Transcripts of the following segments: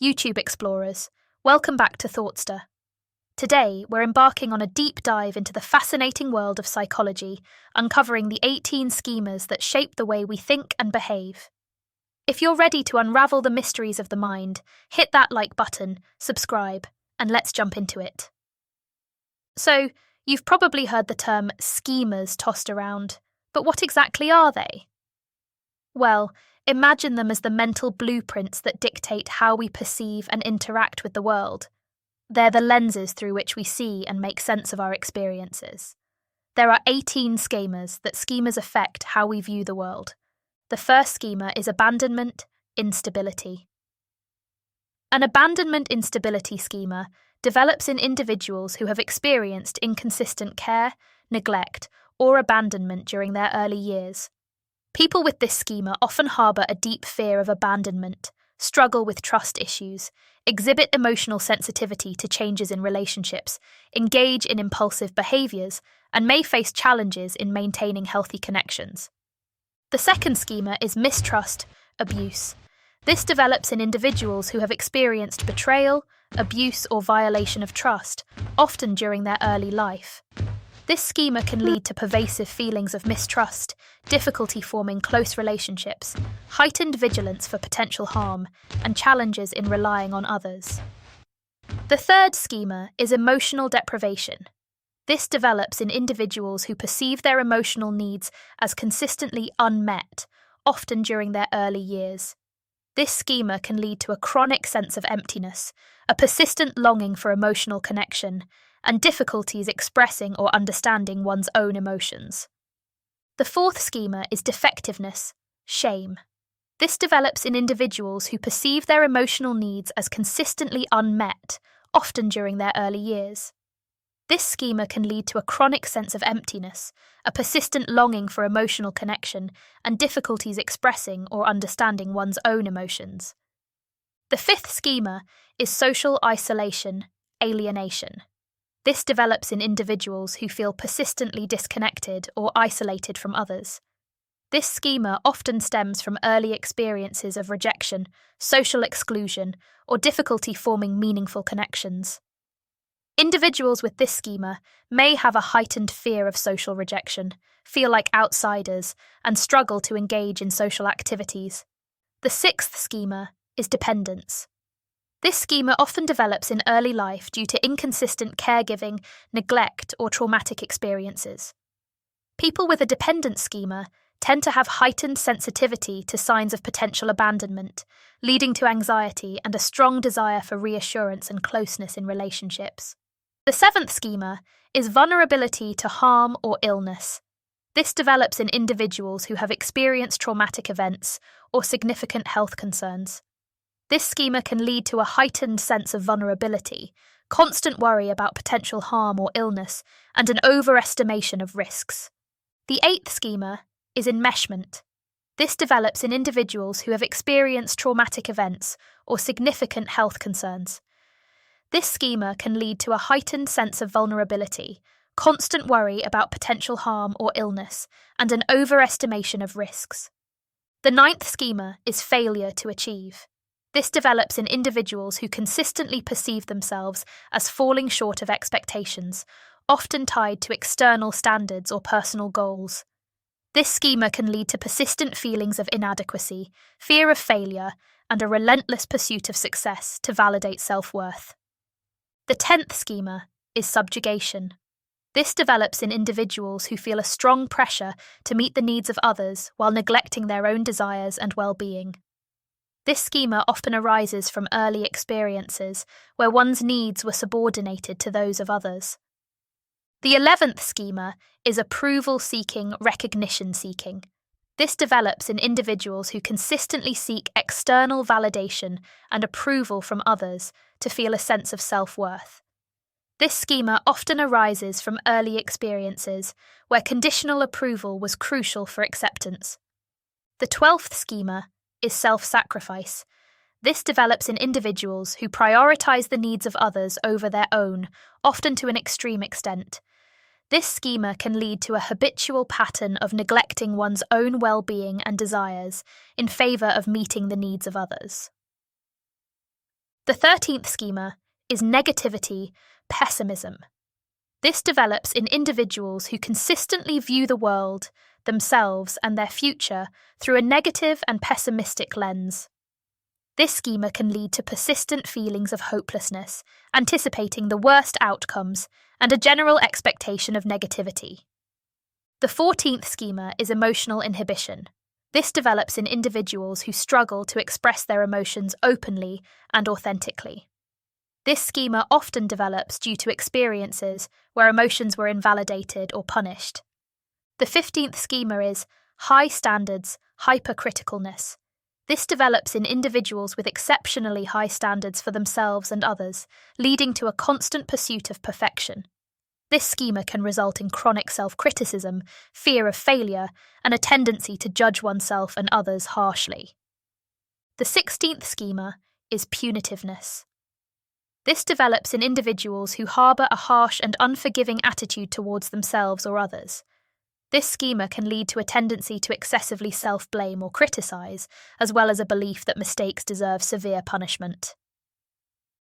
YouTube explorers, welcome back to Thoughtster. Today, we're embarking on a deep dive into the fascinating world of psychology, uncovering the 18 schemas that shape the way we think and behave. If you're ready to unravel the mysteries of the mind, hit that like button, subscribe, and let's jump into it. So, you've probably heard the term schemas tossed around, but what exactly are they? Well, imagine them as the mental blueprints that dictate how we perceive and interact with the world. They're the lenses through which we see and make sense of our experiences. There are 18 schemas that affect how we view the world. The first schema is abandonment, instability. An abandonment instability schema develops in individuals who have experienced inconsistent care, neglect, or abandonment during their early years. People with this schema often harbour a deep fear of abandonment, struggle with trust issues, exhibit emotional sensitivity to changes in relationships, engage in impulsive behaviours, and may face challenges in maintaining healthy connections. The second schema is mistrust, abuse. This develops in individuals who have experienced betrayal, abuse, or violation of trust, often during their early life. This schema can lead to pervasive feelings of mistrust, difficulty forming close relationships, heightened vigilance for potential harm, and challenges in relying on others. The third schema is emotional deprivation. This develops in individuals who perceive their emotional needs as consistently unmet, often during their early years. This schema can lead to a chronic sense of emptiness, a persistent longing for emotional connection, and difficulties expressing or understanding one's own emotions. The fourth schema is defectiveness, shame. This develops in individuals who perceive their emotional needs as consistently unmet, often during their early years. This schema can lead to a chronic sense of emptiness, a persistent longing for emotional connection, and difficulties expressing or understanding one's own emotions. The fifth schema is social isolation, alienation. This develops in individuals who feel persistently disconnected or isolated from others. This schema often stems from early experiences of rejection, social exclusion, or difficulty forming meaningful connections. Individuals with this schema may have a heightened fear of social rejection, feel like outsiders, and struggle to engage in social activities. The sixth schema is dependence. This schema often develops in early life due to inconsistent caregiving, neglect, or traumatic experiences. People with a dependent schema tend to have heightened sensitivity to signs of potential abandonment, leading to anxiety and a strong desire for reassurance and closeness in relationships. The seventh schema is vulnerability to harm or illness. This develops in individuals who have experienced traumatic events or significant health concerns. This schema can lead to a heightened sense of vulnerability, constant worry about potential harm or illness, and an overestimation of risks. The eighth schema is enmeshment. This develops in individuals who have experienced traumatic events or significant health concerns. This schema can lead to a heightened sense of vulnerability, constant worry about potential harm or illness, and an overestimation of risks. The ninth schema is failure to achieve. This develops in individuals who consistently perceive themselves as falling short of expectations, often tied to external standards or personal goals. This schema can lead to persistent feelings of inadequacy, fear of failure, and a relentless pursuit of success to validate self-worth. The 10th schema is subjugation. This develops in individuals who feel a strong pressure to meet the needs of others while neglecting their own desires and well-being. This schema often arises from early experiences where one's needs were subordinated to those of others. The 11th schema is approval-seeking, recognition-seeking. This develops in individuals who consistently seek external validation and approval from others to feel a sense of self-worth. This schema often arises from early experiences where conditional approval was crucial for acceptance. The 12th schema is self-sacrifice. This develops in individuals who prioritize the needs of others over their own, often to an extreme extent. This schema can lead to a habitual pattern of neglecting one's own well-being and desires in favor of meeting the needs of others. The 13th schema is negativity, pessimism. This develops in individuals who consistently view the world, themselves, and their future through a negative and pessimistic lens. This schema can lead to persistent feelings of hopelessness, anticipating the worst outcomes, and a general expectation of negativity. The 14th schema is emotional inhibition. This develops in individuals who struggle to express their emotions openly and authentically. This schema often develops due to experiences where emotions were invalidated or punished. The 15th schema is high standards, hypercriticalness. This develops in individuals with exceptionally high standards for themselves and others, leading to a constant pursuit of perfection. This schema can result in chronic self-criticism, fear of failure, and a tendency to judge oneself and others harshly. The 16th schema is punitiveness. This develops in individuals who harbour a harsh and unforgiving attitude towards themselves or others. This schema can lead to a tendency to excessively self-blame or criticise, as well as a belief that mistakes deserve severe punishment.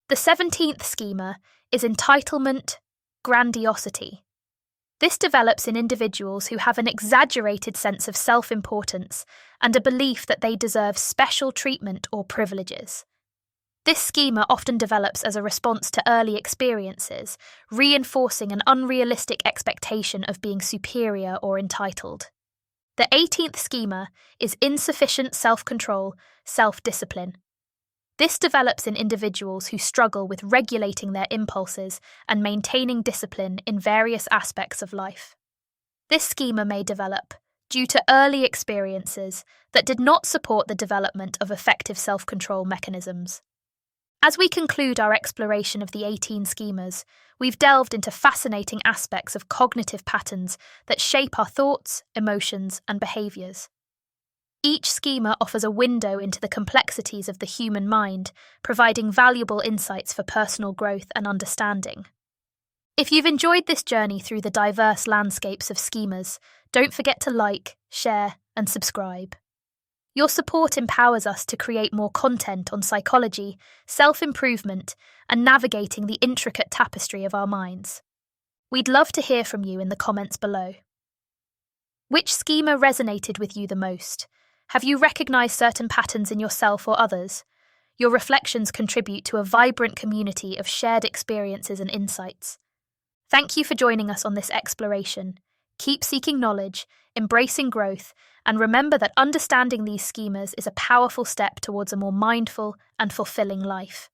The 17th schema is entitlement, grandiosity. This develops in individuals who have an exaggerated sense of self-importance and a belief that they deserve special treatment or privileges. This schema often develops as a response to early experiences, reinforcing an unrealistic expectation of being superior or entitled. The 18th schema is insufficient self-control, self-discipline. This develops in individuals who struggle with regulating their impulses and maintaining discipline in various aspects of life. This schema may develop due to early experiences that did not support the development of effective self-control mechanisms. As we conclude our exploration of the 18 schemas, we've delved into fascinating aspects of cognitive patterns that shape our thoughts, emotions, and behaviours. Each schema offers a window into the complexities of the human mind, providing valuable insights for personal growth and understanding. If you've enjoyed this journey through the diverse landscapes of schemas, don't forget to like, share, and subscribe. Your support empowers us to create more content on psychology, self-improvement, and navigating the intricate tapestry of our minds. We'd love to hear from you in the comments below. Which schema resonated with you the most? Have you recognised certain patterns in yourself or others? Your reflections contribute to a vibrant community of shared experiences and insights. Thank you for joining us on this exploration. Keep seeking knowledge, embracing growth, and remember that understanding these schemas is a powerful step towards a more mindful and fulfilling life.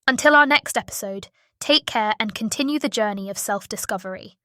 Until our next episode, take care and continue the journey of self-discovery.